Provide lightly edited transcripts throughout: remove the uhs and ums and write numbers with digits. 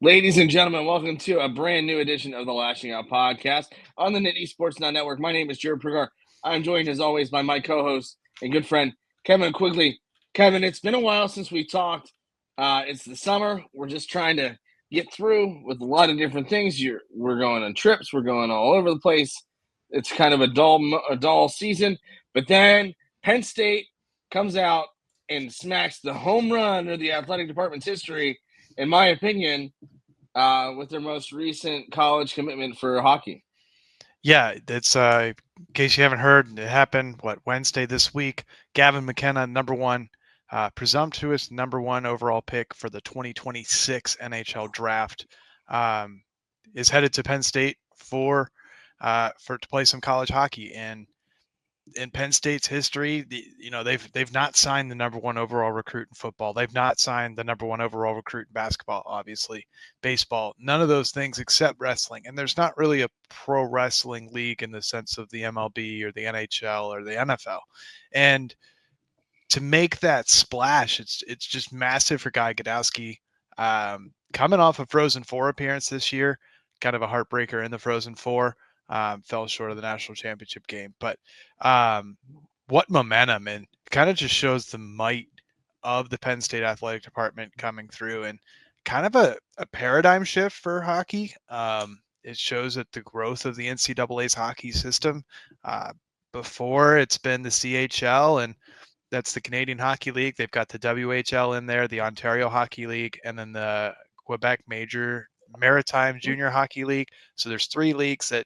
Ladies and gentlemen, welcome to a brand new edition of the Lasching Out Podcast on the Nittany Sports Now Network. My name is Jarrod Prugar. I'm joined as always by my co-host and good friend, Kevin Quigley. Kevin, it's been a while since we talked. It's the summer. We're just trying to get through with a lot of different things. We're going on trips. We're going all over the place. It's kind of a dull season. But then Penn State comes out and smacks the home run of the athletic department's history, in my opinion, with their most recent college commitment for hockey. Yeah, it's in case you haven't heard, it happened Wednesday this week. Gavin McKenna, presumptuous number one overall pick for the 2026 NHL draft, is headed to Penn State to play some college hockey. And in Penn State's history, they've not signed the number one overall recruit in football. They've not signed the number one overall recruit in basketball, obviously, baseball, none of those things except wrestling. And there's not really a pro wrestling league in the sense of the MLB or the NHL or the NFL. And to make that splash, it's just massive for Guy Gadowski. Coming off a Frozen Four appearance this year, kind of a heartbreaker in the Frozen Four. Fell short of the national championship game, but what momentum, and kind of just shows the might of the Penn State athletic department coming through, and kind of a paradigm shift for hockey. It shows that the growth of the NCAA's hockey system. Before, it's been the CHL, and that's the Canadian Hockey League. They've got the WHL in there, the Ontario Hockey League, and then the Quebec Maritime Junior Hockey League. So there's three leagues that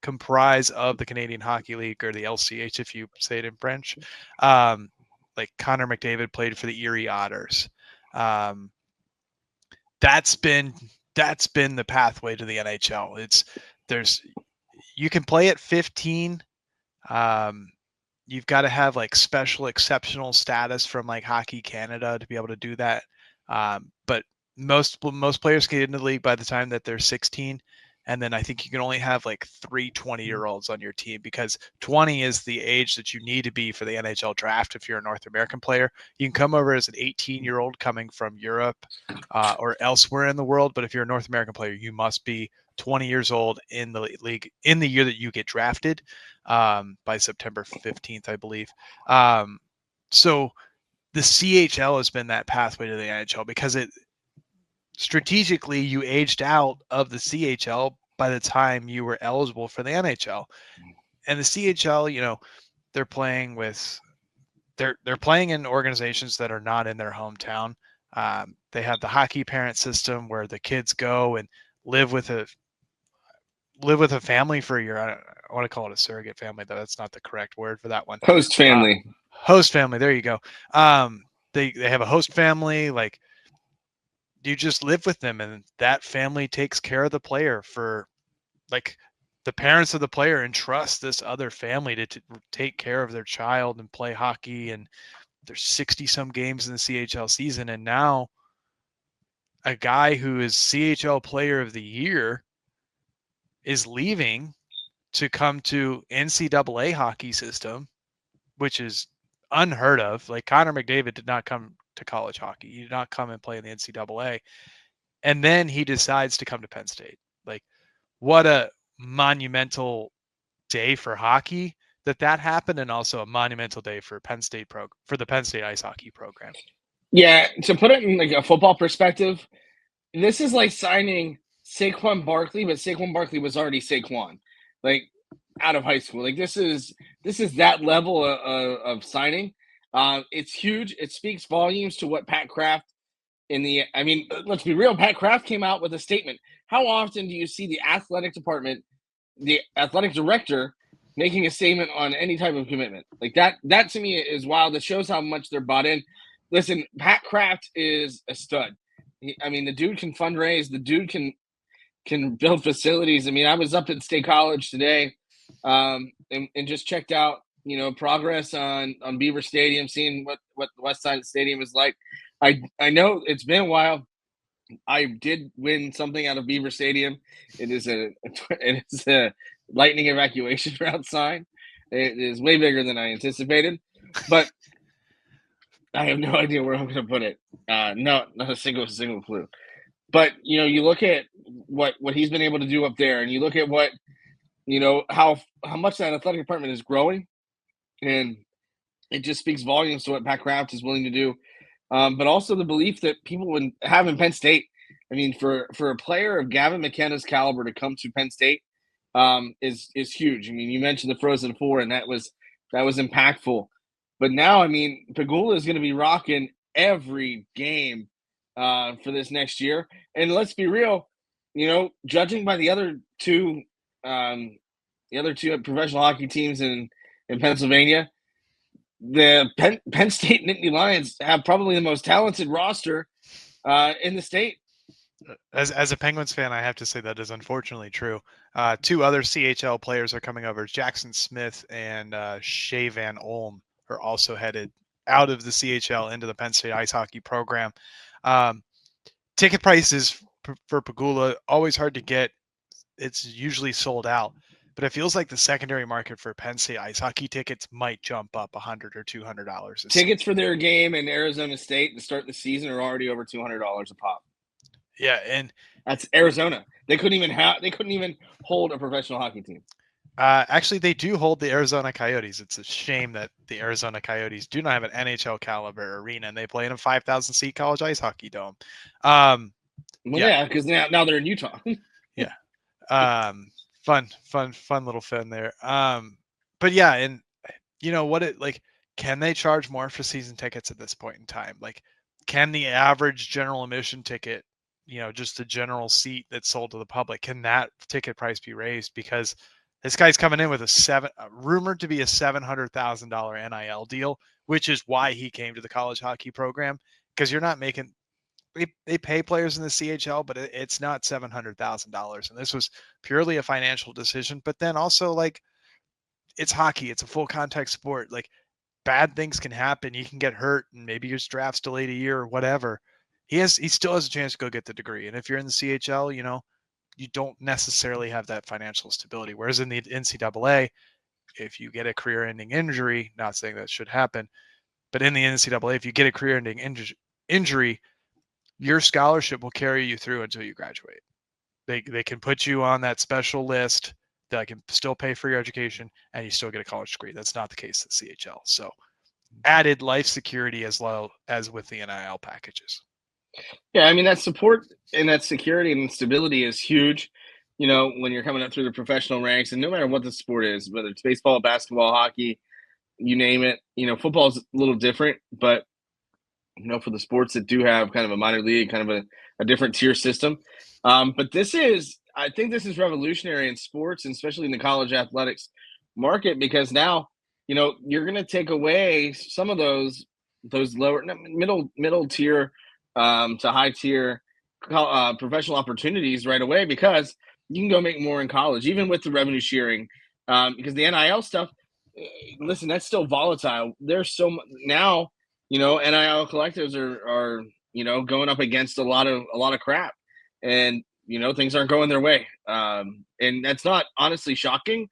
comprise of the Canadian Hockey League, or the LCH if you say it in French. Like Connor McDavid played for the Erie Otters. That's been the pathway to the NHL. You can play at 15. You've got to have like special exceptional status from like Hockey Canada to be able to do that. But most players get into the league by the time that they're 16. And then I think you can only have like 3 20-year-olds on your team, because 20 is the age that you need to be for the NHL draft if you're a North American player. You can come over as an 18-year-old coming from Europe or elsewhere in the world, but if you're a North American player, you must be 20 years old in the league in the year that you get drafted, by September 15th, I believe. So the CHL has been that pathway to the NHL, because strategically you aged out of the CHL by the time you were eligible for the NHL. And the CHL, they're playing in organizations that are not in their hometown. They have the hockey parent system where the kids go and live with a family for a year. I want to call it a surrogate family, though that's not the correct word for that one. Host family. Host family. There you go. They have a host family. Like, you just live with them, and that family takes care of the player. For like, the parents of the player entrust this other family to take care of their child and play hockey. And there's 60 some games in the CHL season. And now a guy who is CHL player of the year is leaving to come to NCAA hockey system, which is unheard of. Like, Connor McDavid did not come to college hockey. He did not come and play in the NCAA. And then he decides to come to Penn State. Like, what a monumental day for hockey that happened, and also a monumental day for for the Penn State ice hockey program. Yeah, to put it in like a football perspective, this is like signing Saquon Barkley, but Saquon Barkley was already Saquon, like out of high school. Like this is that level of signing. It's huge. It speaks volumes to what Pat Kraft let's be real. Pat Kraft came out with a statement. How often do you see the athletic department, the athletic director, making a statement on any type of commitment? Like that to me is wild. It shows how much they're bought in. Listen, Pat Kraft is a stud. The dude can fundraise. The dude can build facilities. I was up at State College today, and just checked out, progress on Beaver Stadium, seeing what the west side of the stadium is like. I know it's been a while. I did win something out of Beaver Stadium. It is a lightning evacuation route sign. It is way bigger than I anticipated, but I have no idea where I'm going to put it. No, not a single clue. But you look at what he's been able to do up there, and you look at what how much that athletic department is growing, and it just speaks volumes to what Pat Kraft is willing to do. But also the belief that people would have in Penn State. I mean, for a player of Gavin McKenna's caliber to come to Penn State is huge. I mean, you mentioned the Frozen Four, and that was impactful. But now, I mean, Pegula is going to be rocking every game for this next year. And let's be real, judging by the other two professional hockey teams in Pennsylvania, the Penn State Nittany Lions have probably the most talented roster in the state. As a Penguins fan, I have to say that is unfortunately true. Two other CHL players are coming over. Jackson Smith and Shea Van Olm are also headed out of the CHL into the Penn State ice hockey program. Ticket prices for Pegula, always hard to get. It's usually sold out. But it feels like the secondary market for Penn State ice hockey tickets might jump up $100 or $200. Tickets for their game in Arizona State to start the season are already over $200 a pop. Yeah, and that's Arizona. They couldn't even hold a professional hockey team. Actually, they do hold the Arizona Coyotes. It's a shame that the Arizona Coyotes do not have an NHL caliber arena, and they play in a 5,000 seat college ice hockey dome. Yeah, because now they're in Utah. Yeah. Fun little fin there. But yeah, and can they charge more for season tickets at this point in time? Like, can the average general admission ticket, just a general seat that's sold to the public, can that ticket price be raised? Because this guy's coming in with rumored to be a $700,000 NIL deal, which is why he came to the college hockey program, because you're not making. They pay players in the CHL, but it's not $700,000. And this was purely a financial decision. But then also, it's hockey. It's a full contact sport. Like, bad things can happen. You can get hurt, and maybe your draft's delayed a year or whatever. He still has a chance to go get the degree. And if you're in the CHL, you don't necessarily have that financial stability. Whereas in the NCAA, if you get a career-ending injury, not saying that should happen, but in the NCAA, if you get a career-ending injury, your scholarship will carry you through until you graduate. They can put you on that special list that can still pay for your education, and you still get a college degree. That's not the case at CHL. So added life security as well as with the NIL packages. Yeah, I mean, that support and that security and stability is huge, when you're coming up through the professional ranks, and no matter what the sport is, whether it's baseball, basketball, hockey, you name it. Football is a little different, but for the sports that do have kind of a minor league, kind of a different tier system. But I think this is revolutionary in sports, and especially in the college athletics market, because now, you're going to take away some of those lower middle tier to high tier professional opportunities right away, because you can go make more in college, even with the revenue sharing, because the NIL stuff, listen, that's still volatile. There's so much now. NIL collectives are going up against a lot of crap, and things aren't going their way. And that's not honestly shocking,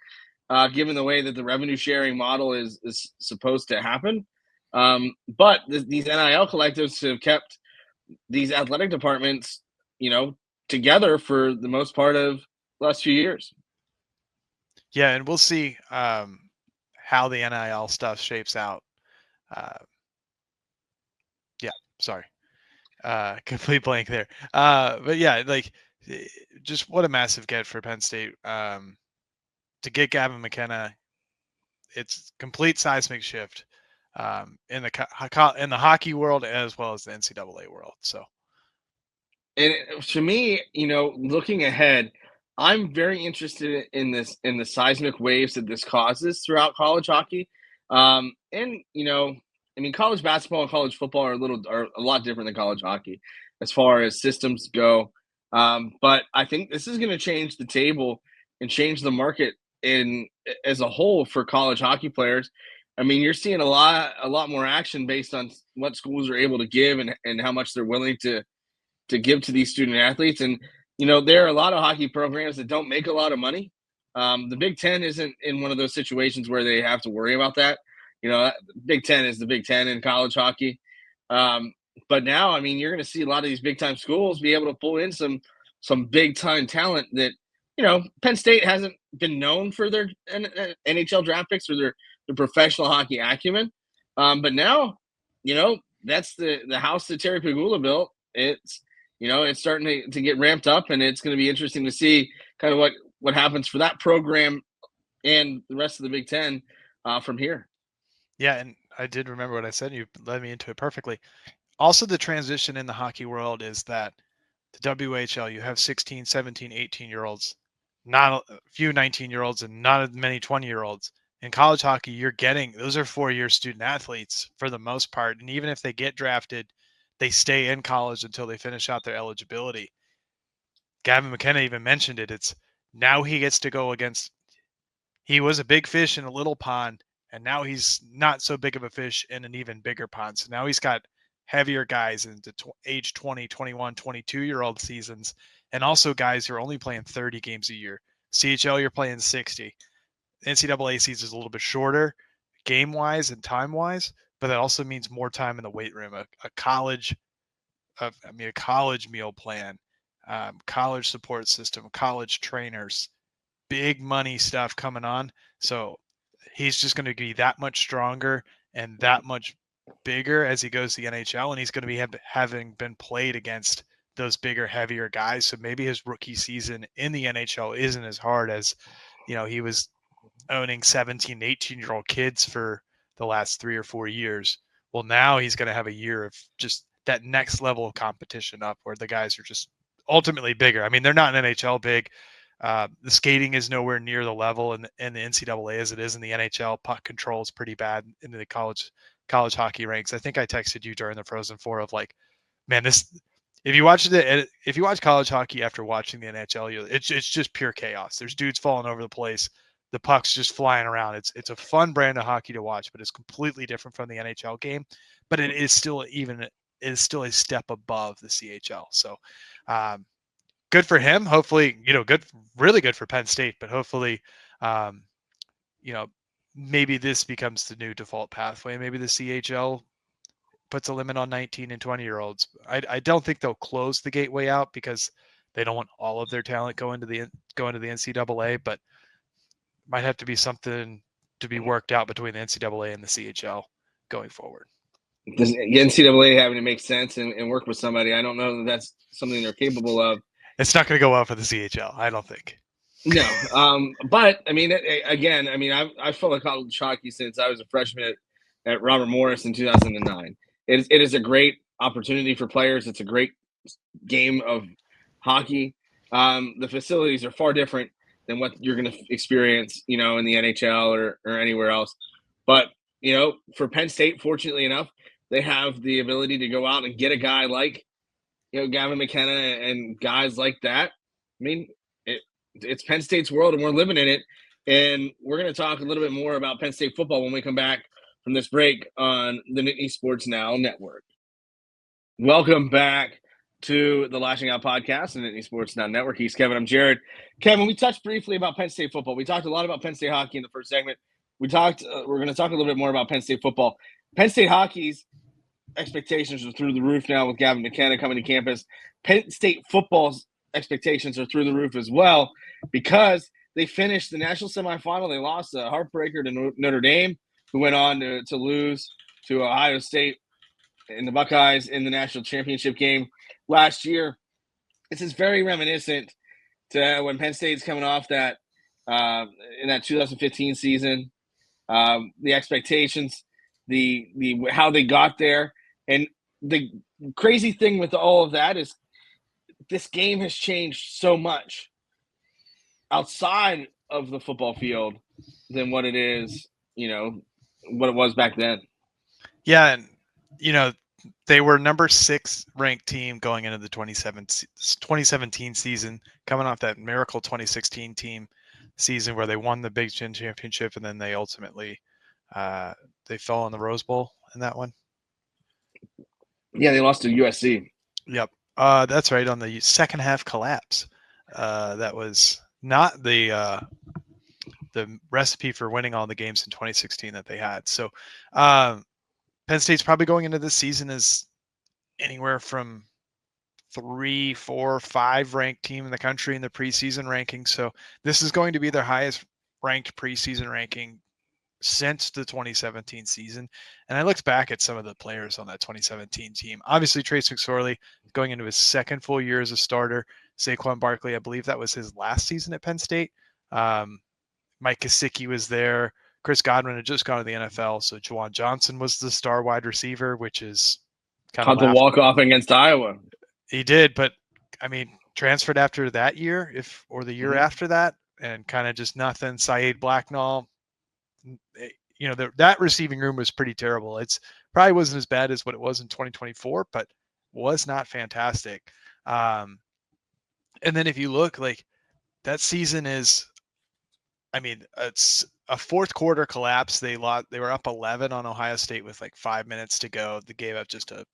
given the way that the revenue sharing model is supposed to happen. But these NIL collectives have kept these athletic departments, together for the most part of the last few years. Yeah, and we'll see how the NIL stuff shapes out. Sorry. Complete blank there. But yeah, just what a massive get for Penn State. To get Gavin McKenna, it's complete seismic shift in the hockey world as well as the NCAA world. So, and to me, looking ahead, I'm very interested in the seismic waves that this causes throughout college hockey. And I mean, college basketball and college football are a lot different than college hockey as far as systems go. But I think this is going to change the table and change the market as a whole for college hockey players. I mean, you're seeing a lot more action based on what schools are able to give and how much they're willing to give to these student athletes. And there are a lot of hockey programs that don't make a lot of money. The Big Ten isn't in one of those situations where they have to worry about that. Big Ten is the Big Ten in college hockey. But now, I mean, you're going to see a lot of these big time schools be able to pull in some big time talent that, Penn State hasn't been known for their NHL draft picks or their professional hockey acumen. But now, that's the house that Terry Pegula built. It's starting to get ramped up, and it's going to be interesting to see kind of what happens for that program and the rest of the Big Ten from here. Yeah, and I did remember what I said. You led me into it perfectly. Also, the transition in the hockey world is that the WHL, you have 16, 17, 18-year-olds, not a few 19-year-olds, and not as many 20-year-olds. In college hockey, you're getting, those are 4-year student athletes for the most part. And even if they get drafted, they stay in college until they finish out their eligibility. Gavin McKenna even mentioned it. It's now he gets to go against, he was a big fish in a little pond, and now he's not so big of a fish in an even bigger pond. So now he's got heavier guys into age 20, 21, 22-year-old seasons, and also guys who are only playing 30 games a year. CHL, you're playing 60. NCAA season is a little bit shorter game-wise and time-wise, but that also means more time in the weight room. A college meal plan, college support system, college trainers, big money stuff coming on. So he's just going to be that much stronger and that much bigger as he goes to the NHL, and he's going to be having been played against those bigger, heavier guys. So maybe his rookie season in the NHL isn't as hard as, he was owning 17, 18-year-old kids for the last 3 or 4 years. Well, now he's going to have a year of just that next level of competition up where the guys are just ultimately bigger. I mean, they're not an NHL big. The skating is nowhere near the level in the NCAA as it is in the NHL. Puck control is pretty bad in the college hockey ranks. I think I texted you during the Frozen Four of like, man, this. If you watch college hockey after watching the NHL, it's just pure chaos. There's dudes falling over the place. The puck's just flying around. It's a fun brand of hockey to watch, but it's completely different from the NHL game. But it is still a step above the CHL. So, good for him. Hopefully, really good for Penn State, but hopefully, maybe this becomes the new default pathway. Maybe the CHL puts a limit on 19 and 20-year-olds. I don't think they'll close the gateway out because they don't want all of their talent going to the NCAA, but might have to be something to be worked out between the NCAA and the CHL going forward. Does the NCAA having to make sense and work with somebody? I don't know that that's something they're capable of. It's not going to go well for the CHL, I don't think. No, but I mean, again, I've followed college hockey since I was a freshman at Robert Morris in 2009. It is a great opportunity for players. It's a great game of hockey. The facilities are far different than what you're going to experience, in the NHL or anywhere else. But, for Penn State, fortunately enough, they have the ability to go out and get a guy like, Gavin McKenna and guys like that. I mean, it's Penn State's world, and we're living in it. And we're going to talk a little bit more about Penn State football when we come back from this break on the Nittany Sports Now Network. Welcome back to the Lasching Out Podcast and Nittany Sports Now Network. He's Kevin. I'm Jarrod. Kevin, we touched briefly about Penn State football. We talked a lot about Penn State hockey in the first segment. We're going to talk a little bit more about Penn State football. Penn State hockey's expectations are through the roof now with Gavin McKenna coming to campus. Penn State football's expectations are through the roof as well because they finished the national semifinal. They lost a heartbreaker to Notre Dame, who went on to lose to Ohio State and the Buckeyes in the national championship game last year. This is very reminiscent to when Penn State's coming off that in that 2015 season. The expectations, the how they got there, and the crazy thing with all of that is this game has changed so much outside of the football field than what it is, what it was back then. Yeah, and they were number 6 ranked team going into the 2017 season, coming off that miracle 2016 team season where they won the Big Ten championship, and then they ultimately they fell in the Rose Bowl in that one. Yeah, they lost to USC. Yep, that's right, on the second half collapse. That was not the recipe for winning all the games in 2016 that they had. So Penn State's probably going into this season as anywhere from 3, 4, 5 ranked team in the country in the preseason ranking. So this is going to be their highest ranked preseason ranking since the 2017 season. And I looked back at some of the players on that 2017 team. Obviously, Trace McSorley going into his second full year as a starter. Saquon Barkley, I believe that was his last season at Penn State. Mike Gesicki was there. Chris Godwin had just gone to the NFL. So Juwan Johnson was the star wide receiver, which is kind of Caught the walk-off against Iowa. He did, but I mean, transferred after that year, or the year after that, and kind of just nothing. Saeed Blacknall, that receiving room was pretty terrible. It's probably wasn't as bad as what it was in 2024, but was not fantastic. And then if you look, like, that season is, I mean, it's a fourth quarter collapse. They were up 11 on Ohio State with like 5 minutes to go. They gave up just a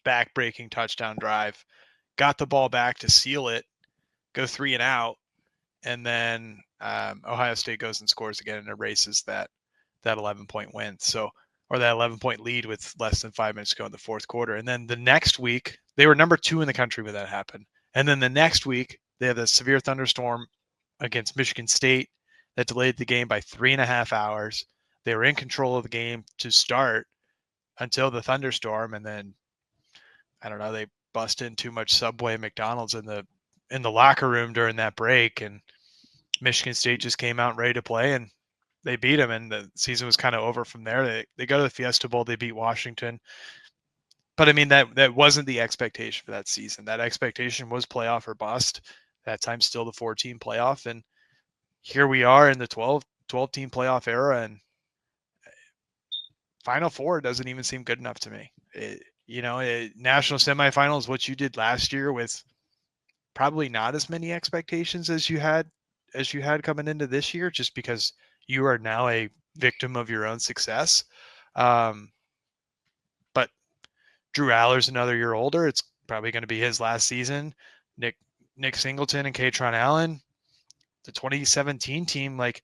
back-breaking touchdown drive. Got the ball back to seal it, go 3 and out, and then Ohio State goes and scores again and erases that 11-point win. So, or that 11-point lead with less than 5 minutes to go in the fourth quarter. And then the next week, they were number 2 in the country when that happened. And then the next week, they have a severe thunderstorm against Michigan State that delayed the game by 3.5 hours. They were in control of the game to start until the thunderstorm, and then I don't know, they bust in too much Subway, McDonald's in the locker room during that break, and Michigan State just came out ready to play, and they beat them, and the season was kind of over from there. They go to the Fiesta Bowl, they beat Washington, but I mean that wasn't the expectation for that season. That expectation was playoff or bust. That time still the 4-team playoff, and here we are in the 12-team playoff era, and Final Four doesn't even seem good enough to me. National semifinals, what you did last year with probably not as many expectations as you had coming into this year, just because you are now a victim of your own success. But Drew Aller's another year older. It's probably going to be his last season. Nick Singleton and Katron Allen, the 2017 team, like,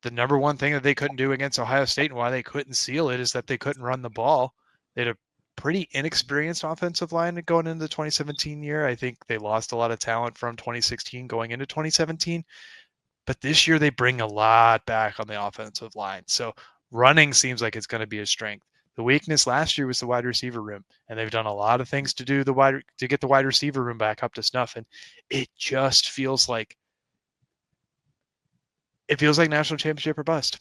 the number one thing that they couldn't do against Ohio State and why they couldn't seal it is that they couldn't run the ball. They had a pretty inexperienced offensive line going into the 2017 year. I think they lost a lot of talent from 2016 going into 2017. But this year they bring a lot back on the offensive line. So running seems like it's going to be a strength. The weakness last year was the wide receiver room, and they've done a lot of things to get the wide receiver room back up to snuff. And it just feels like national championship or bust.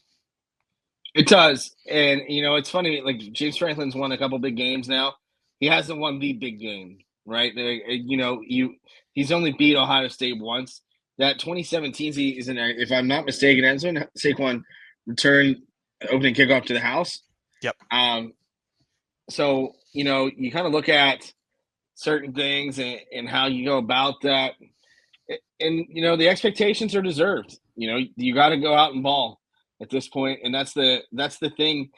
It does. And, it's funny, like, James Franklin's won a couple big games now. He hasn't won the big game, right? He's only beat Ohio State once. That 2017 season, if I'm not mistaken, that's when Saquon returned opening kickoff to the house. Yep. So, you kind of look at certain things and how you go about that. And, the expectations are deserved. You got to go out and ball at this point, and that's the thing.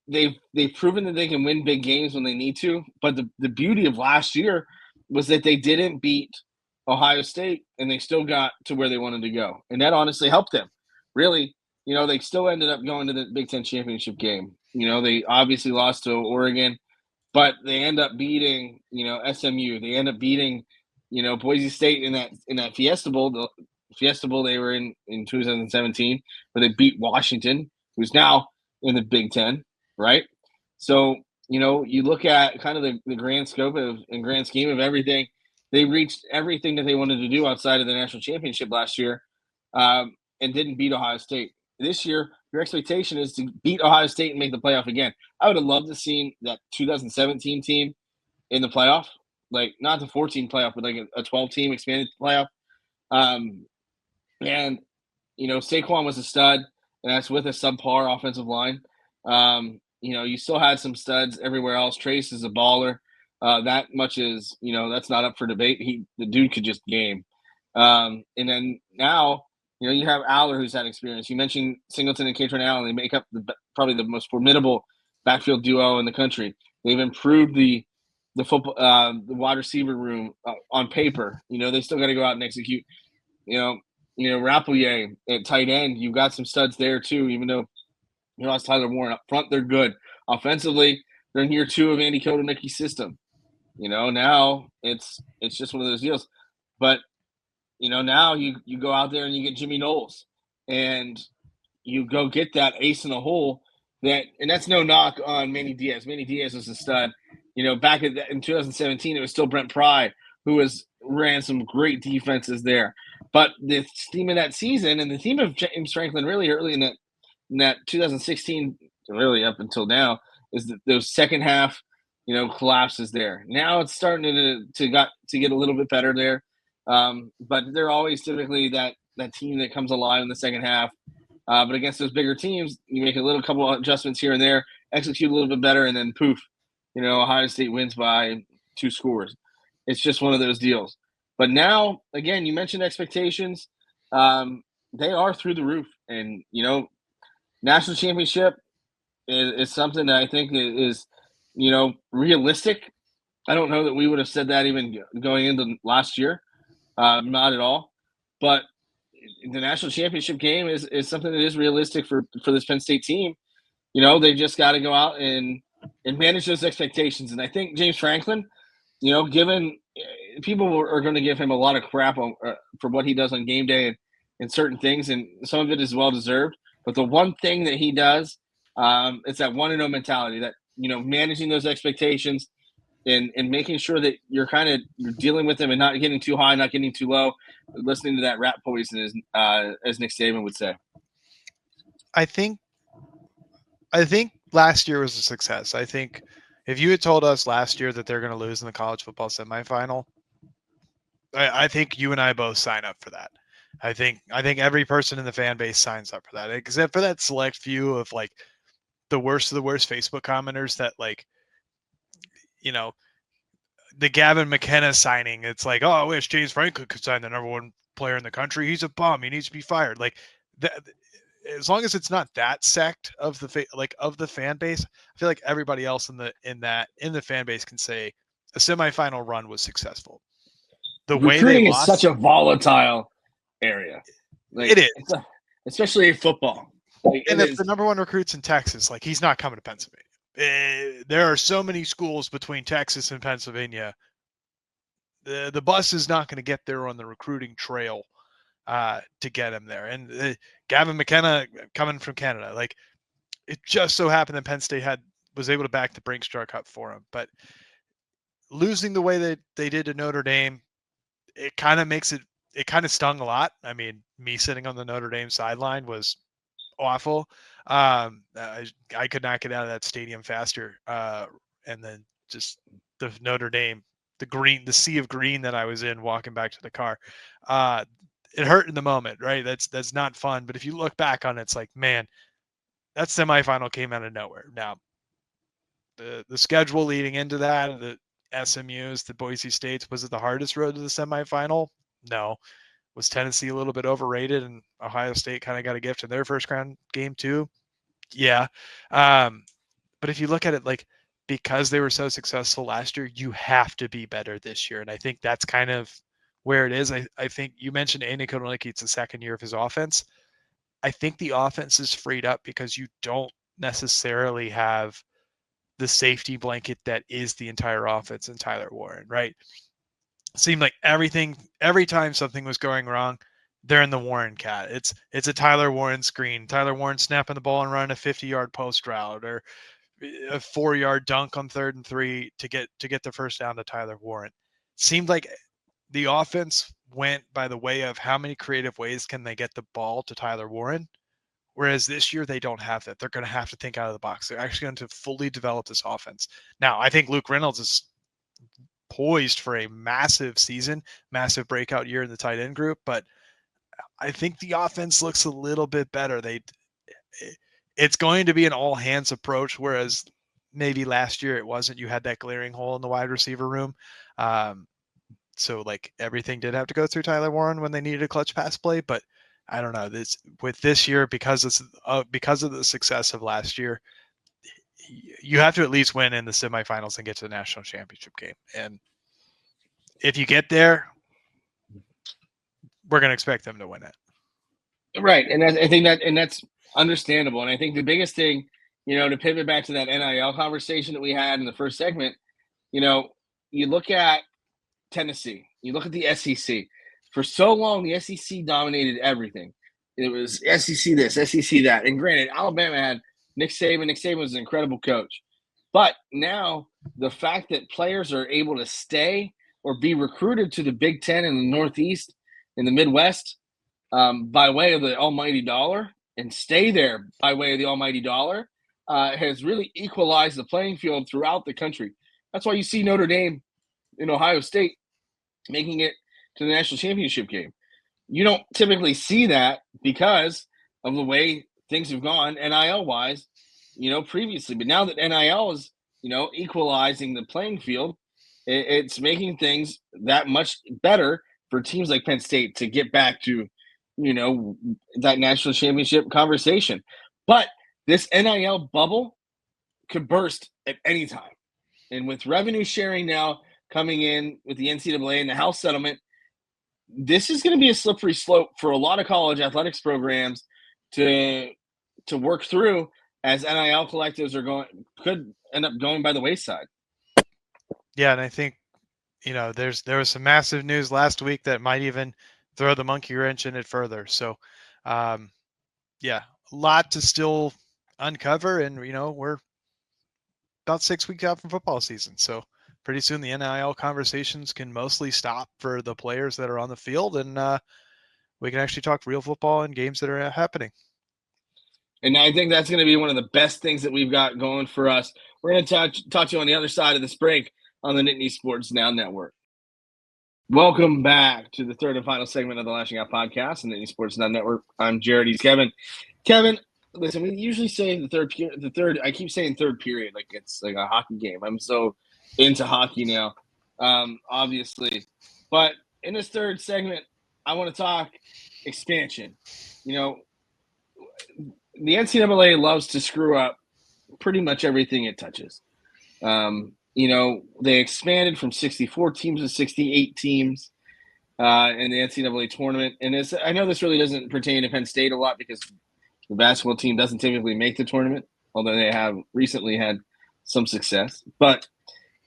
They've proven that they can win big games when they need to, but the beauty of last year was that they didn't beat Ohio State, and they still got to where they wanted to go, and that honestly helped them. Really, they still ended up going to the Big Ten championship game. They obviously lost to Oregon, but they end up beating SMU. They end up beating Boise State in that Fiesta Bowl. The Fiesta Bowl they were in 2017, where they beat Washington, who's now in the Big Ten, right? So, you look at kind of the grand scope and grand scheme of everything. They reached everything that they wanted to do outside of the national championship last year, and didn't beat Ohio State. This year, your expectation is to beat Ohio State and make the playoff again. I would have loved to see that 2017 team in the playoff, like not the 14 playoff, but like a 12-team expanded playoff. And Saquon was a stud, and that's with a subpar offensive line. You still had some studs everywhere else. Trace is a baller. That much is, that's not up for debate. The dude could just game. And then now, you have Aller, who's had experience. You mentioned Singleton and Katron Allen. They make up probably the most formidable backfield duo in the country. They've improved the football, the wide receiver room on paper. They still got to go out and execute. Rappleyea at tight end, you've got some studs there too, even though you lost Tyler Warren. Up front, they're good. Offensively, they're in year 2 of Andy Kotelnicki's system. Now it's just one of those deals. But now you go out there and you get Jimmy Knowles, and you go get that ace in the hole. And that's no knock on Manny Diaz. Manny Diaz is a stud. Back in 2017, it was still Brent Pry who ran some great defenses there. But the theme of that season and the theme of James Franklin really early in that 2016, really up until now, is that those second half, collapses there. Now it's starting to get a little bit better there. But they're always typically that team that comes alive in the second half. But against those bigger teams, you make a couple of adjustments here and there, execute a little bit better, and then poof, Ohio State wins by 2 scores. It's just one of those deals. But now, again, you mentioned expectations. They are through the roof. And, national championship is something that I think is, realistic. I don't know that we would have said that even going into last year. Not at all. But the national championship game is something that is realistic for this Penn State team. They just got to go out and manage those expectations. And I think James Franklin, given people are going to give him a lot of crap for what he does on game day and certain things, and some of it is well deserved. But the one thing that he does, it's that 1-0 mentality, that managing those expectations and making sure that you're dealing with them and not getting too high, not getting too low, listening to that rat poison, as Nick Saban would say. I think last year was a success. I think if you had told us last year that they're going to lose in the college football semifinal, I think you and I both sign up for that. I think every person in the fan base signs up for that, except for that select few of like the worst of the worst Facebook commenters that the Gavin McKenna signing. It's like, oh, I wish James Franklin could sign the number 1 player in the country. He's a bum. He needs to be fired. Like that. As long as it's not that sect of the fan base, I feel like everybody else in the fan base can say a semifinal run was successful. The way recruiting is such a volatile area. It is, especially in football. And if the number 1 recruit's in Texas, he's not coming to Pennsylvania. There are so many schools between Texas and Pennsylvania. The bus is not going to get there on the recruiting trail to get him there. And Gavin McKenna coming from Canada, it just so happened that Penn State was able to back the Brinks Jar Cup for him. But losing the way that they did to Notre Dame, it kind of stung a lot. I mean, me sitting on the Notre Dame sideline was awful. I could not get out of that stadium faster. And then just the Notre Dame, the sea of green that I was in walking back to the car. It hurt in the moment, right? That's not fun. But if you look back on it, it's like, man, that semifinal came out of nowhere. Now, the schedule leading into that, the SMUs, the Boise States, was it the hardest road to the semifinal? No. Was Tennessee a little bit overrated and Ohio State kind of got a gift in their first round game too? Yeah. But if you look at it, because they were so successful last year, you have to be better this year. And I think that's kind of where it is. I think you mentioned Andy Kotelnicki, it's the second year of his offense. I think the offense is freed up because you don't necessarily have the safety blanket that is the entire offense in Tyler Warren, right? It seemed like every time something was going wrong, they're in the Warren cat. It's a Tyler Warren screen. Tyler Warren snapping the ball and running a 50-yard post route, or a 4-yard dunk on 3rd and 3 to get the first down to Tyler Warren. Seemed like the offense went by the way of how many creative ways can they get the ball to Tyler Warren, whereas this year they don't have that. They're going to have to think out of the box. They're actually going to fully develop this offense. Now, I think Luke Reynolds is poised for a massive season, massive breakout year in the tight end group, but I think the offense looks a little bit better. It's going to be an all hands approach, whereas maybe last year it wasn't. You had that glaring hole in the wide receiver room. So everything did have to go through Tyler Warren when they needed a clutch pass play, but I don't know, this year, because of the success of last year, you have to at least win in the semifinals and get to the national championship game. And if you get there, we're going to expect them to win it. Right. And I think that's understandable. And I think the biggest thing, to pivot back to that NIL conversation that we had in the first segment, you look at Tennessee, you look at the SEC. For so long, the SEC dominated everything. It was SEC this, SEC that. And granted, Alabama had Nick Saban. Nick Saban was an incredible coach. But now the fact that players are able to stay or be recruited to the Big Ten in the Northeast, in the Midwest, by way of the almighty dollar, and stay there by way of the almighty dollar, has really equalized the playing field throughout the country. That's why you see Notre Dame in Ohio State making it to the national championship game. You don't typically see that because of the way things have gone NIL-wise, previously. But now that NIL is, equalizing the playing field, it's making things that much better for teams like Penn State to get back to, that national championship conversation. But this NIL bubble could burst at any time. And with revenue sharing now coming in with the NCAA and the House settlement, this is going to be a slippery slope for a lot of college athletics programs to work through, as NIL collectives could end up going by the wayside. Yeah, and I think there was some massive news last week that might even throw the monkey wrench in it further. So, yeah, a lot to still uncover, and we're about 6 weeks out from football season, so pretty soon the NIL conversations can mostly stop for the players that are on the field, and we can actually talk real football and games that are happening. And I think that's going to be one of the best things that we've got going for us. We're going to talk to you on the other side of this break on the Nittany Sports Now Network. Welcome back to the third and final segment of the Lasching Out Podcast on the Nittany Sports Now Network. I'm Jarrod. He's Kevin. Kevin, listen, we usually say the third. I keep saying third period like it's like a hockey game. I'm so into hockey now, obviously. But in this third segment, I want to talk expansion. The NCAA loves to screw up pretty much everything it touches. They expanded from 64 teams to 68 teams in the NCAA tournament. And I know this really doesn't pertain to Penn State a lot because the basketball team doesn't typically make the tournament, although they have recently had some success. But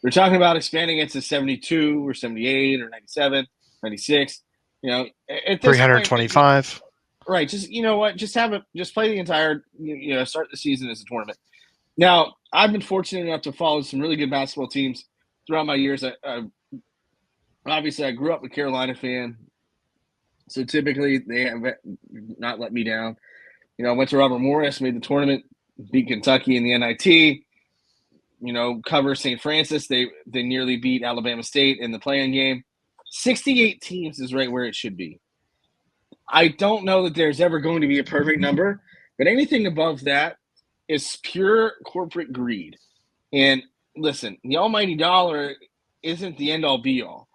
we're talking about expanding it to 72 or 78 or 97, 96. At this 325. Point, right. Just, just play the entire, start the season as a tournament. Now, I've been fortunate enough to follow some really good basketball teams throughout my years. Obviously, I grew up a Carolina fan, so typically they have not let me down. I went to Robert Morris, made the tournament, beat Kentucky in the NIT. Cover St. Francis. They nearly beat Alabama State in the play-in game. 68 teams is right where it should be. I don't know that there's ever going to be a perfect number, but anything above that is pure corporate greed. And listen, the almighty dollar isn't the end-all be-all.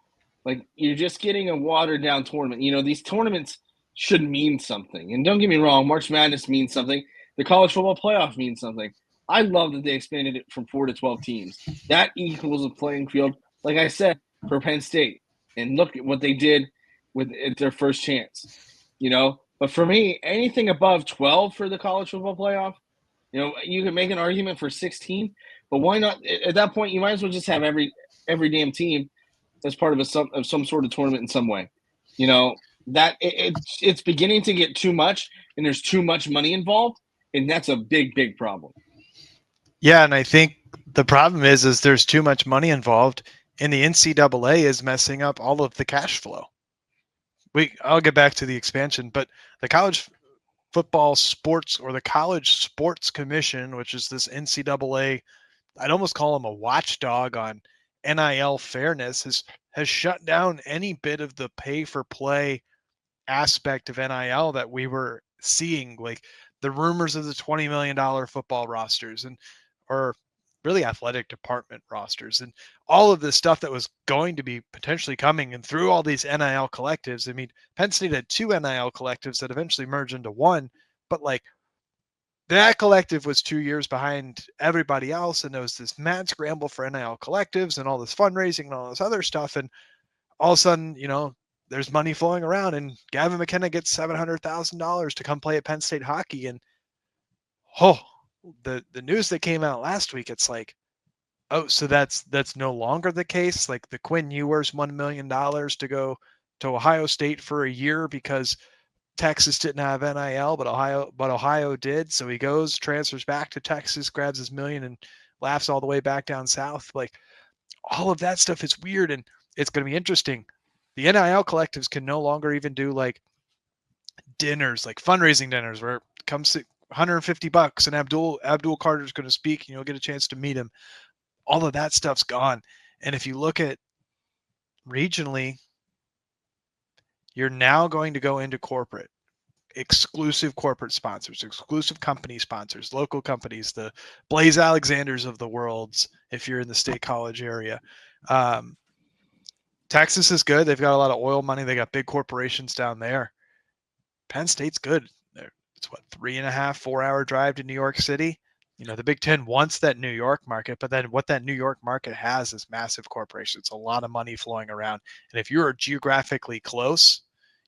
Like, you're just getting a watered-down tournament. These tournaments should mean something. And don't get me wrong, March Madness means something. The college football playoff means something. I love that they expanded it from 4 to 12 teams. That equals a playing field, like I said, for Penn State. And look at what they did with their first chance. But for me, anything above 12 for the college football playoff, you can make an argument for 16, but why not? At that point, you might as well just have every damn team as part of some sort of tournament in some way. That it's beginning to get too much, and there's too much money involved, and that's a big, big problem. Yeah, and I think the problem is there's too much money involved, and the NCAA is messing up all of the cash flow. I'll get back to the expansion, but the college football sports, or the College Sports Commission, which is this NCAA, I'd almost call them a watchdog on NIL fairness, has shut down any bit of the pay-for-play aspect of NIL that we were seeing, like the rumors of the $20 million football rosters or really athletic department rosters and all of this stuff that was going to be potentially coming, and through all these NIL collectives. I mean, Penn State had 2 NIL collectives that eventually merged into one, but like that collective was 2 years behind everybody else, and there was this mad scramble for NIL collectives and all this fundraising and all this other stuff, and all of a sudden, there's money flowing around, and Gavin McKenna gets $700,000 to come play at Penn State hockey, and the news that came out last week, it's like, Oh, so that's no longer the case? Like the Quinn Ewers $1 million to go to Ohio State for a year because Texas didn't have NIL, but Ohio did. So he goes, transfers back to Texas, grabs his million, and laughs all the way back down south. Like all of that stuff is weird, and it's going to be interesting. The NIL collectives can no longer even do like dinners, like fundraising dinners, where it comes to $150 and Abdul Carter's going to speak, and you'll get a chance to meet him. All of that stuff's gone. And if you look at regionally, you're now going to go into corporate, exclusive corporate sponsors, exclusive company sponsors, local companies, the Blaze Alexanders of the worlds, if you're in the State College area. Texas is good. They've got a lot of oil money. They got big corporations down there. Penn State's good. It's what, 3.5, 4-hour drive to New York City. You know, the Big Ten wants that New York market, but then what that New York market has is massive corporations, a lot of money flowing around. And if you're geographically close,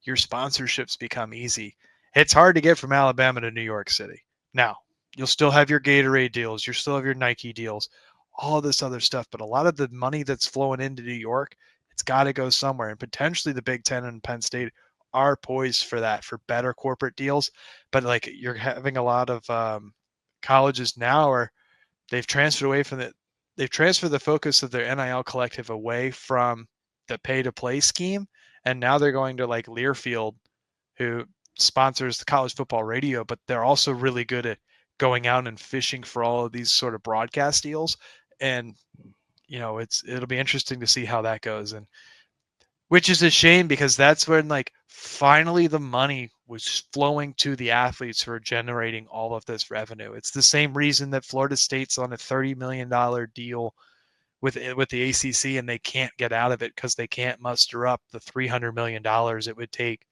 your sponsorships become easy. It's hard to get from Alabama to New York City. Now, you'll still have your Gatorade deals, you'll still have your Nike deals, all this other stuff. But a lot of the money that's flowing into New York, it's got to go somewhere. And potentially the Big Ten and Penn State are poised for that, for better corporate deals. But like you're having a lot of colleges now, or they've transferred the focus of their NIL collective away from the pay to play scheme. And now they're going to like Learfield, who sponsors the college football radio, but they're also really good at going out and fishing for all of these sort of broadcast deals. And, you know, it'll be interesting to see how that goes. And which is a shame, because that's when like finally the money was flowing to the athletes who are generating all of this revenue. It's the same reason that Florida State's on a $30 million deal with the ACC, and they can't get out of it because they can't muster up the $300 million it would take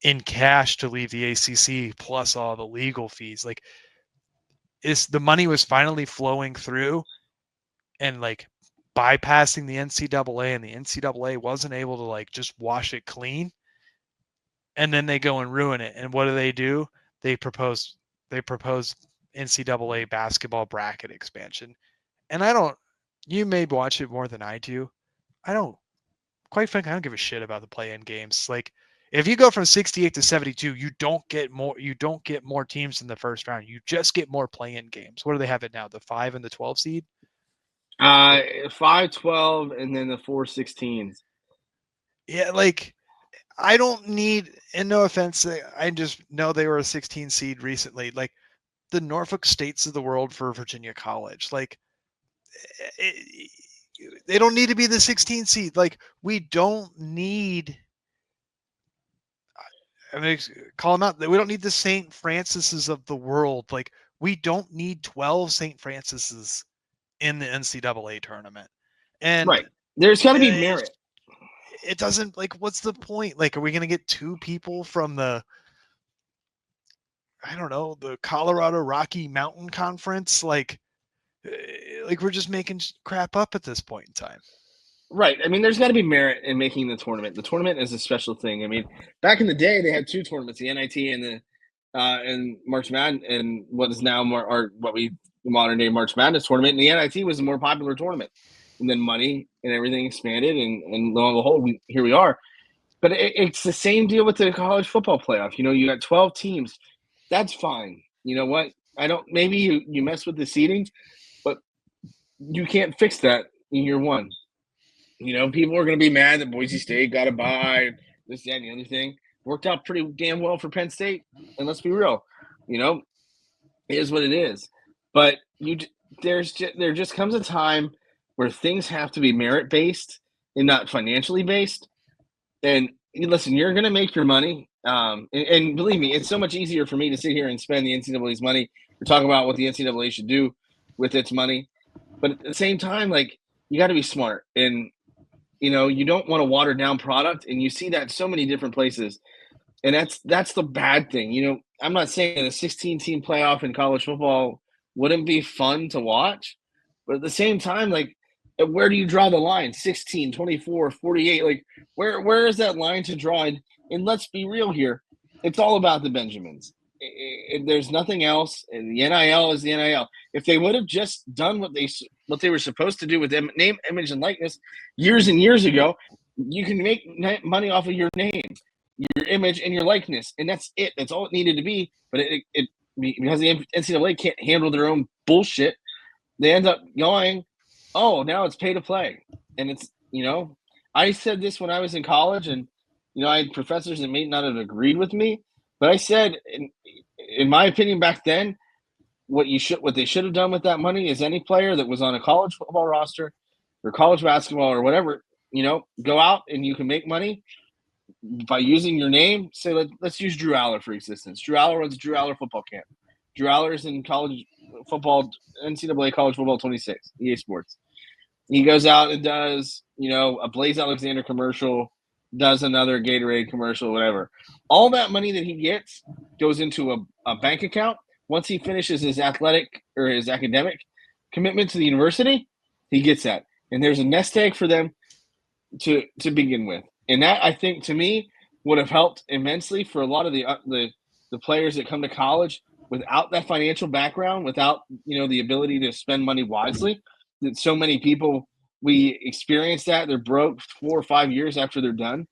in cash to leave the ACC, plus all the legal fees. Like, the money was finally flowing through and like bypassing the NCAA, and the NCAA wasn't able to like just wash it clean. And then they go and ruin it. And what do? They propose NCAA basketball bracket expansion. And you may watch it more than I do. Quite frankly, I don't give a shit about the play-in games. Like, if you go from 68 to 72, you don't get more teams in the first round. You just get more play-in games. What do they have it now? The 5 and the 12 seed? 5, 12, and then the 4 16s. Yeah, like I don't need, and no offense, I just know they were a 16 seed recently. Like the Norfolk States of the world for Virginia College. Like they don't need to be the 16 seed. Like we don't need, I mean, call them out. We don't need the St. Francis's of the world. Like we don't need 12 St. Francis's in the NCAA tournament. And right. There's got to be merit. It doesn't, like, what's the point? Like, are we going to get 2 people from the, I don't know, the Colorado Rocky Mountain Conference? Like we're just making crap up at this point in time. Right. I mean, there's got to be merit in making the tournament. The tournament is a special thing. I mean, back in the day, they had 2 tournaments: the NIT and the and March Madness, and what is now what we modern day March Madness tournament. And the NIT was a more popular tournament, and then money and everything expanded, and lo and behold, here we are. But it's the same deal with the college football playoff. You know, you got 12 teams. That's fine. You know what? Maybe you mess with the seeding, but you can't fix that in year one. You know, people are going to be mad that Boise State got a bye, this, that, and the other thing. Worked out pretty damn well for Penn State, and let's be real. You know, it is what it is. But there just comes a time where things have to be merit based and not financially based. And listen, you're going to make your money. And believe me, it's so much easier for me to sit here and spend the NCAA's money or talk about what the NCAA should do with its money. But at the same time, like, you got to be smart. And, you know, you don't want a watered down product. And you see that so many different places. And that's the bad thing. You know, I'm not saying a 16-team playoff in college football wouldn't be fun to watch. But at the same time, like, where do you draw the line? 16, 24, 48. Like, where is that line to draw? And let's be real here. It's all about the Benjamins. there's nothing else. And the NIL is the NIL. If they would have just done what they were supposed to do with name, image, and likeness years and years ago, you can make money off of your name, your image, and your likeness, and that's it. That's all it needed to be. But it because the NCAA can't handle their own bullshit, they end up going, oh, now it's pay to play. And it's, I said this when I was in college, and, I had professors that may not have agreed with me, but I said, in my opinion back then, what they should have done with that money is any player that was on a college football roster or college basketball or whatever, go out and you can make money by using your name. Say, let's use Drew Aller, for instance. Drew Aller runs Drew Aller football camp. Drew Aller is in college football, NCAA college football 26, EA Sports. He goes out and does, a Blaze Alexander commercial, does another Gatorade commercial, whatever. All that money that he gets goes into a bank account. Once he finishes his athletic or his academic commitment to the university, he gets that. And there's a nest egg for them to begin with. And that, I think, to me, would have helped immensely for a lot of the players that come to college without that financial background, without, the ability to spend money wisely. That so many people, we experience that. They're broke 4 or 5 years after they're done.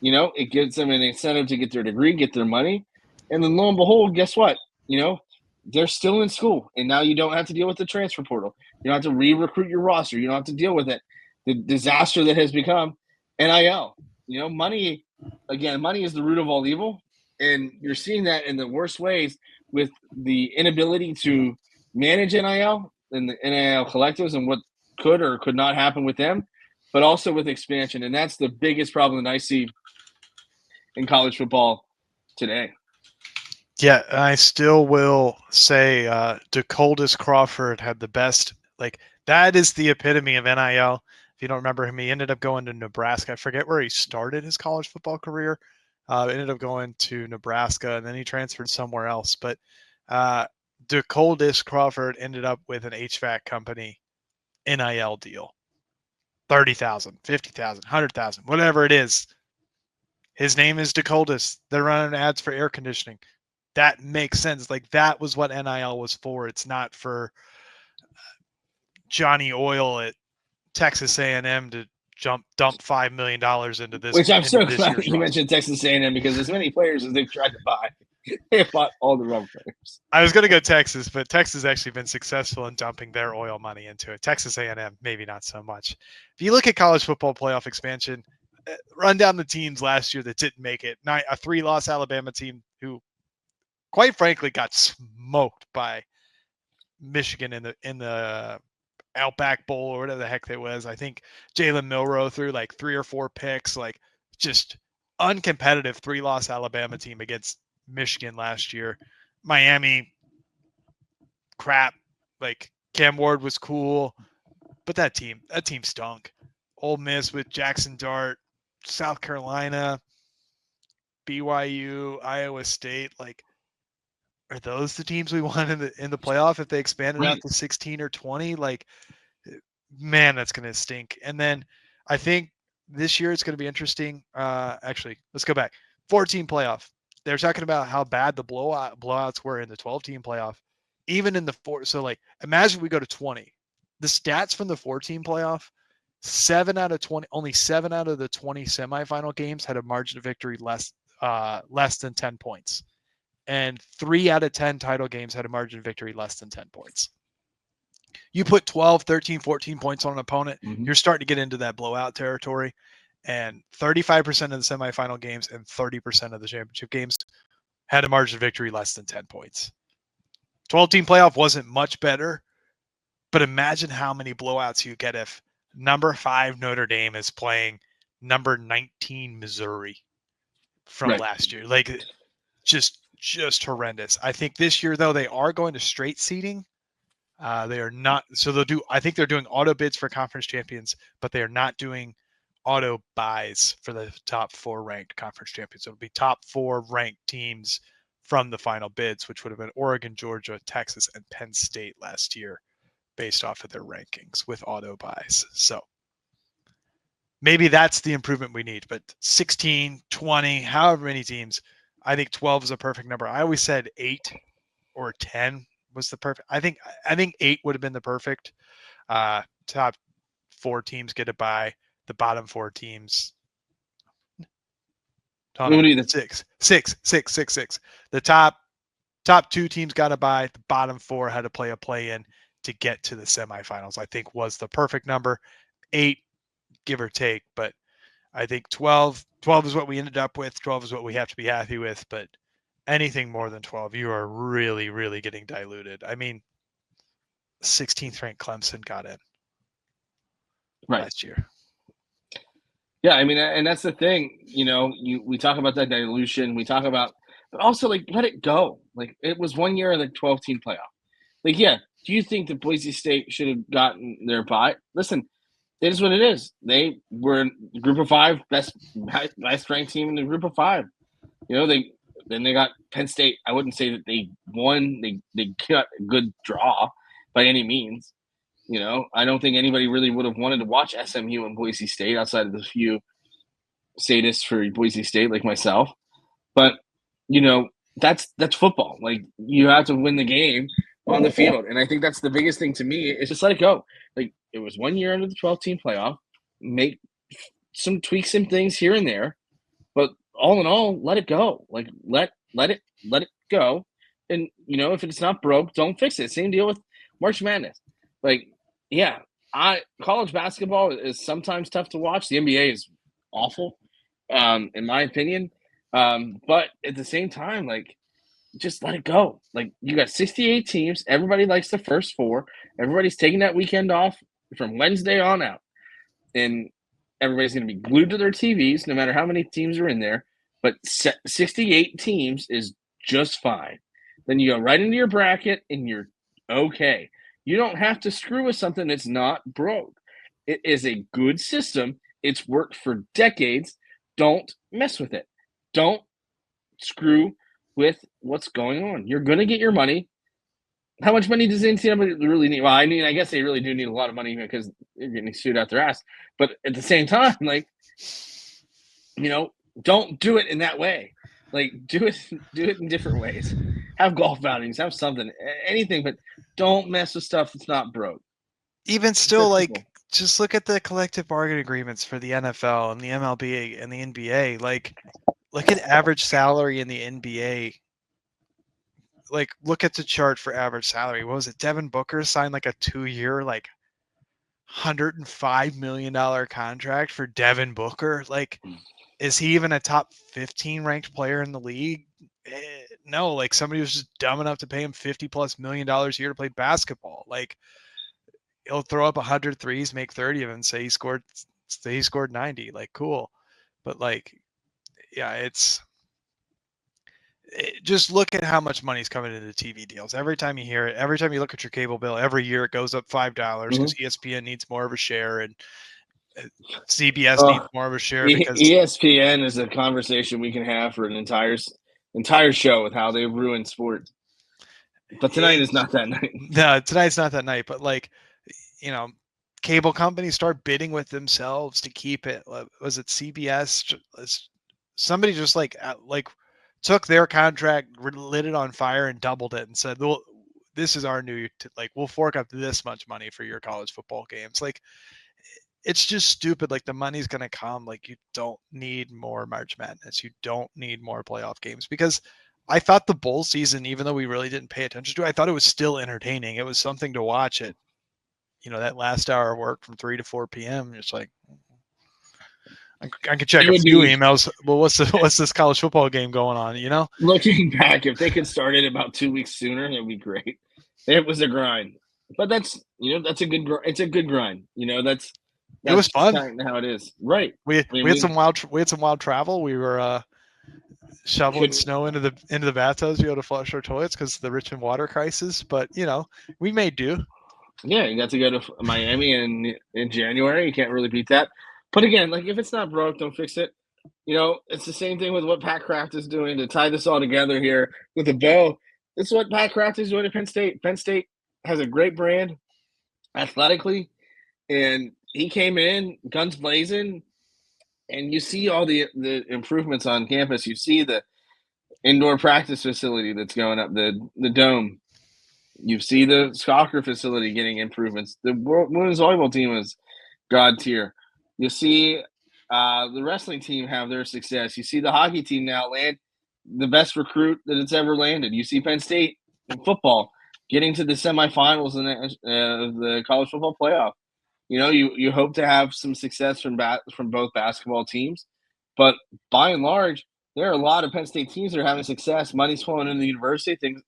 It gives them an incentive to get their degree, get their money. And then lo and behold, guess what? They're still in school. And now you don't have to deal with the transfer portal. You don't have to re-recruit your roster. You don't have to deal with it. The disaster that has become NIL. Money is the root of all evil. And you're seeing that in the worst ways with the inability to manage NIL and the NIL collectives and what could or could not happen with them, but also with expansion. And that's the biggest problem that I see in college football today. Yeah, I still will say DeColdis Crawford had the best. That is the epitome of NIL. If you don't remember him, he ended up going to Nebraska. I forget where he started his college football career. Ended up going to Nebraska, and then he transferred somewhere else. But DeColdis Crawford ended up with an HVAC company NIL deal. 30,000, 50,000, 100,000, whatever it is. His name is DeColdis. They're running ads for air conditioning. That makes sense. That was what NIL was for. It's not for Johnny Oil at Texas A&M to dump $5 million into this. Which I'm so glad that you mentioned Texas A&M, because as many players as they've tried to buy, they have bought all the wrong players. I was going to go Texas, but Texas has actually been successful in dumping their oil money into it. Texas A&M, maybe not so much. If you look at college football playoff expansion, run down the teams last year that didn't make it. A 3-loss Alabama team who, quite frankly, got smoked by Michigan in the Outback Bowl or whatever the heck it was. I think Jalen Milroe threw 3 or 4 picks, just uncompetitive 3-loss Alabama team against Michigan last year. Miami, crap. Cam Ward was cool, but that team stunk. Ole Miss with Jackson Dart, South Carolina, BYU, Iowa State, are those the teams we want in the playoff if they expanded out to 16 or 20? Man, that's going to stink. And then I think this year it's going to be interesting. Actually, let's go back. 14 playoff. They're talking about how bad the blowouts were in the 12-team playoff, even in the 4. So imagine we go to 20. The stats from the 14 playoff, 7 out of 20, only 7 out of the 20 semifinal games had a margin of victory less than 10 points. And 3 out of 10 title games had a margin of victory less than 10 points. You put 12, 13, 14 points on an opponent, you're starting to get into that blowout territory. And 35% of the semifinal games and 30% of the championship games had a margin of victory less than 10 points. 12-team playoff wasn't much better, but imagine how many blowouts you get if number 5 Notre Dame is playing number 19 Missouri from last year. Just horrendous. I think this year, though, they are going to straight seeding. They are not. So I think they're doing auto bids for conference champions, but they are not doing auto buys for the top 4 ranked conference champions. It'll be top 4 ranked teams from the final bids, which would have been Oregon, Georgia, Texas, and Penn State last year based off of their rankings with auto buys. So maybe that's the improvement we need, but 16, 20, however many teams, I think 12 is a perfect number. I always said 8 or 10 was the perfect. I think 8 would have been the perfect. Top 4 teams get a bye. The bottom 4 teams. What do you think? Six. The top 2 teams got a bye. The bottom 4 had to play a play-in to get to the semifinals. I think was the perfect number. 8, give or take, but I think 12 is what we ended up with. 12 is what we have to be happy with, but anything more than 12, you are really, really getting diluted. I mean, 16th ranked Clemson got in last year. Yeah, I mean, and that's the thing. We talk about that dilution. We talk about, but also like let it go. Like it was 1 year of the 12-team playoff. Like, yeah, do you think that Boise State should have gotten their bye? Listen, it is what it is. They were in the group of 5, best ranked team in the group of 5. Then they got Penn State. I wouldn't say that they won. They got a good draw by any means. I don't think anybody really would have wanted to watch SMU and Boise State outside of the few sadists for Boise State like myself. But, that's football. Like, you have to win the game on the field. And I think that's the biggest thing to me is just let it go. Like, it was 1 year under the 12-team playoff. Make some tweaks and things here and there. But all in all, let it go. Like, let it go. And, if it's not broke, don't fix it. Same deal with March Madness. Like, yeah, college basketball is sometimes tough to watch. The NBA is awful, in my opinion. But at the same time, like, just let it go. Like, you got 68 teams. Everybody likes the first 4. Everybody's taking that weekend off from Wednesday on out. And everybody's going to be glued to their TVs no matter how many teams are in there. But 68 teams is just fine. Then you go right into your bracket and you're okay. You don't have to screw with something that's not broke. It is a good system. It's worked for decades. Don't mess with it. Don't screw with what's going on. You're going to get your money. How much money does the NCAA really need? Well, I mean, I guess they really do need a lot of money because they're getting sued out their ass. But at the same time, like, don't do it in that way. Like, do it in different ways. Have golf outings, have something, anything, but don't mess with stuff that's not broke. Even still, like, just look at the collective bargaining agreements for the NFL and the MLB and the NBA. Like, look at average salary in the NBA. Like, look at the chart for average salary. What was it? Devin Booker signed like a 2-year, like $105 million contract for Devin Booker. Like, is he even a top 15 ranked player in the league? No, like somebody was just dumb enough to pay him $50+ million a year to play basketball. Like, he'll throw up 100 threes, make 30 of them, say he scored 90. Like, cool. But like, yeah, just look at how much money's coming into the TV deals. Every time you hear it, every time you look at your cable bill, every year it goes up $5 because ESPN needs more of a share and CBS needs more of a share because ESPN is a conversation we can have for an entire show with how they ruin sports. But tonight is not that night. No, tonight's not that night. But like, cable companies start bidding with themselves to keep it. Was it CBS? Somebody just like took their contract, lit it on fire, and doubled it, and said, "Well, this is our new we'll fork up this much money for your college football games." Like, it's just stupid. Like, the money's going to come. Like, you don't need more March Madness. You don't need more playoff games because I thought the bowl season, even though we really didn't pay attention to it, I thought it was still entertaining. It was something to watch it. That last hour of work from 3 to 4 p.m. It's like, I could check a few emails. Well, what's this college football game going on? Looking back, if they could start it about 2 weeks sooner, that'd be great. It was a grind, but that's it's a good grind. That's it was fun. Kind of how it is, right? We had some wild travel. We were shoveling snow into the bathtubs. We had to flush our toilets because of the Richmond water crisis. But we made do. Yeah, you got to go to Miami in January. You can't really beat that. But again, like, if it's not broke, don't fix it. It's the same thing with what Pat Kraft is doing to tie this all together here with a bow. This is what Pat Kraft is doing at Penn State. Penn State has a great brand athletically, and he came in guns blazing, and you see all the improvements on campus. You see the indoor practice facility that's going up, the dome. You see the soccer facility getting improvements. The women's volleyball team is god tier. You see the wrestling team have their success. You see the hockey team now land the best recruit that it's ever landed. You see Penn State in football getting to the semifinals in the college football playoff. You know, you hope to have some success from both basketball teams, but by and large, there are a lot of Penn State teams that are having success. Money's flowing into the university. Things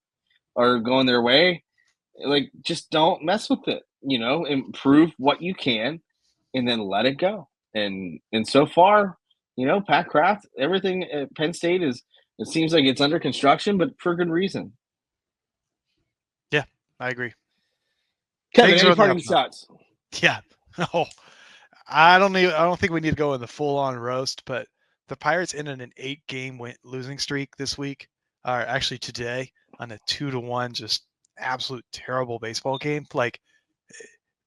are going their way. Like, just don't mess with it. You know, improve what you can, and then let it go. And so far, you know, Pat Kraft, everything at Penn State is. It seems like it's under construction, but for good reason. Yeah, I agree. Kevin, any parting shots? Yeah. Oh, I don't think we need to go in the full-on roast, but the Pirates ended an 8-game losing streak this week, or actually today, on a 2-1, just absolute terrible baseball game. Like,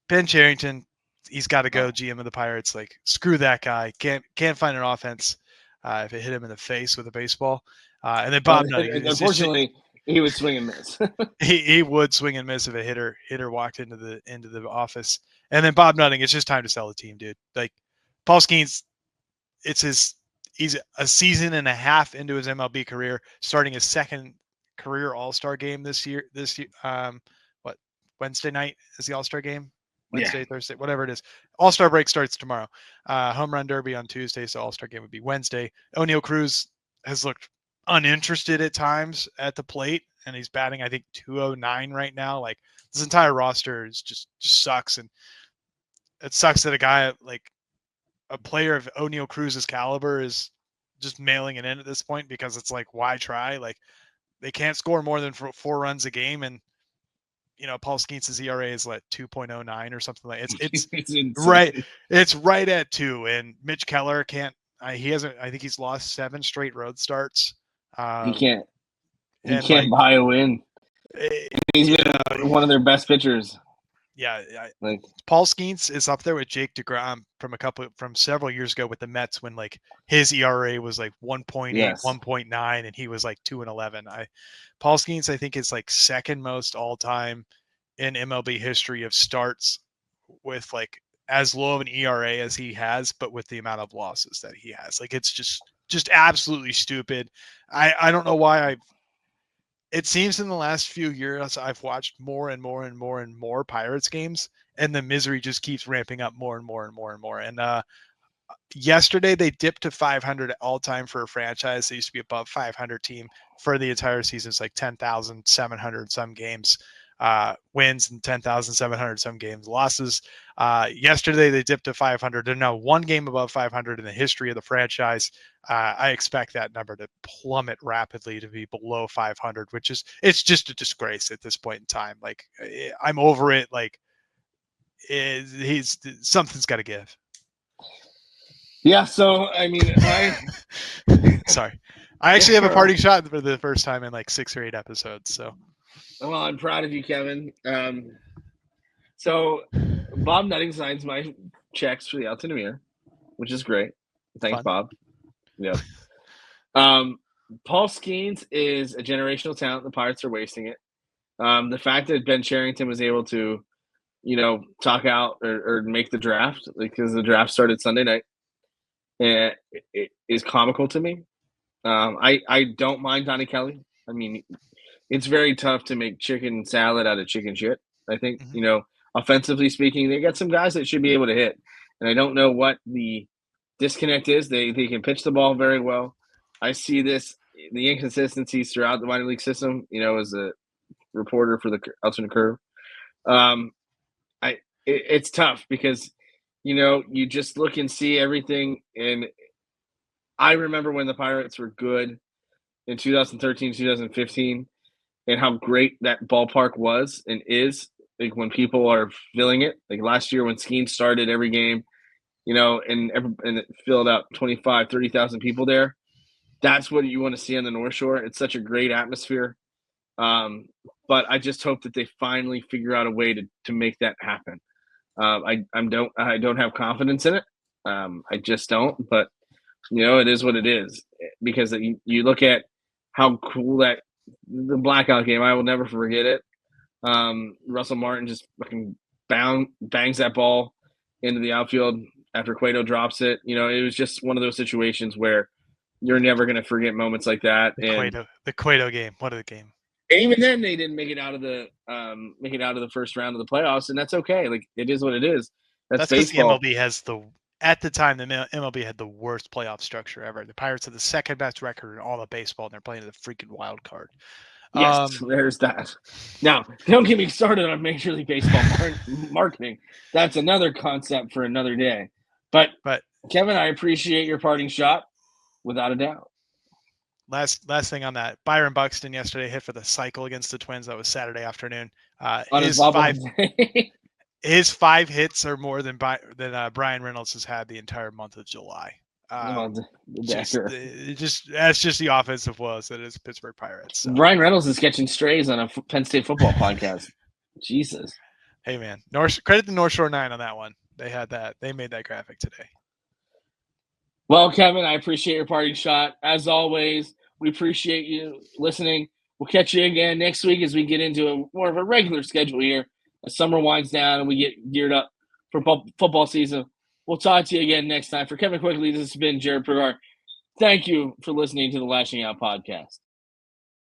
Ben Cherington, he's got to go. GM of the Pirates, like, screw that guy. Can't find an offense if it hit him in the face with a baseball. And then Bob Nutting. Unfortunately, he would swing and miss. he would swing and miss if a hitter walked into the office. And then Bob Nutting, it's just time to sell the team, dude. Like, Paul Skeens, he's a season and a half into his MLB career, starting his second career All-Star game this year. Wednesday night is the All-Star game? Wednesday, Thursday, whatever it is. All-Star break starts tomorrow. Home run derby on Tuesday, so All-Star game would be Wednesday. O'Neal Cruz has looked uninterested at times at the plate, and he's batting, I think, 209 right now. Like, this entire roster is just sucks, and it sucks that a player of O'Neal Cruz's caliber is just mailing it in at this point, because it's like, why try? Like, they can't score more than 4 runs a game, and you know, Paul Skeens' ERA is like 2.09 or something like it's right. It's right at 2, and Mitch Keller can't. He hasn't. I think he's lost 7 straight road starts. He can't buy a win. He's been one of their best pitchers. Yeah, Paul Skeens is up there with Jake DeGrom from several years ago with the Mets, when like his ERA was like 1.8, 1.9, and he was like 2-11. Paul Skeens, I think, is like second most all time in MLB history of starts with like as low of an ERA as he has, but with the amount of losses that he has. Like, it's just absolutely stupid. I don't know why it seems in the last few years I've watched more and more and more and more Pirates games, and the misery just keeps ramping up more and more and more and more. And yesterday they dipped to 500 all time for a franchise. They used to be above 500 team for the entire season. It's like 10,700 some games wins and 10,700 some games losses. Yesterday they dipped to 500. They're now 1 game above 500 in the history of the franchise. I expect that number to plummet rapidly to be below 500, it's just a disgrace at this point in time. Like, I'm over it. Like, something's got to give. Yeah. So, I mean, sorry. I actually have a parting shot for the first time in like 6 or 8 episodes. So, well, I'm proud of you, Kevin. So Bob Nutting signs my checks for the Alton Amir, which is great. Thanks, fun. Bob. Yeah. Paul Skeens is a generational talent. The Pirates are wasting it. The fact that Ben Cherington was able to, you know, talk out or make the draft, because the draft started Sunday night, and it is comical to me. I don't mind Donnie Kelly. I mean, it's very tough to make chicken salad out of chicken shit. I think, you know, offensively speaking, they got some guys that should be able to hit. And I don't know what the disconnect is. They can pitch the ball very well. I see the inconsistencies throughout the minor league system, you know, as a reporter for the Alternate Curve. It's tough because, you know, you just look and see everything. And I remember when the Pirates were good in 2013, 2015, and how great that ballpark was and is. Like, when people are filling it, like last year when Skeens started every game, you know, and it filled out 25, 30,000 people there. That's what you want to see on the North Shore. It's such a great atmosphere. But I just hope that they finally figure out a way to make that happen. I don't have confidence in it. I just don't. But, you know, it is what it is. Because you look at how cool the blackout game. I will never forget it. Russell Martin just fucking bangs that ball into the outfield after Cueto drops it. It was just one of those situations where you're never going to forget moments like that. The Cueto game. What a game! And even then, they didn't make it out of the first round of the playoffs, and that's okay. Like, it is what it is. That's baseball. The MLB has at the time, the MLB had the worst playoff structure ever. The Pirates had the second best record in all of baseball, and they're playing the freaking wild card. Yes, there's that. Now, don't get me started on Major League Baseball marketing. That's another concept for another day. But Kevin, I appreciate your parting shot, without a doubt. Last thing on that, Byron Buxton yesterday hit for the cycle against the Twins. That was Saturday afternoon. His 5 hits are more than Brian Reynolds has had the entire month of July. That's just the offensive woes that is Pittsburgh Pirates. So. Brian Reynolds is catching strays on a Penn State football podcast. Jesus. Hey man, credit to North Shore 9 on that one. They had that. They made that graphic today. Well, Kevin, I appreciate your parting shot. As always, we appreciate you listening. We'll catch you again next week as we get into more of a regular schedule here. As summer winds down and we get geared up for football season. We'll talk to you again next time. For Kevin Quigley, this has been Jarrod Prugar. Thank you for listening to the Lasching Out Podcast.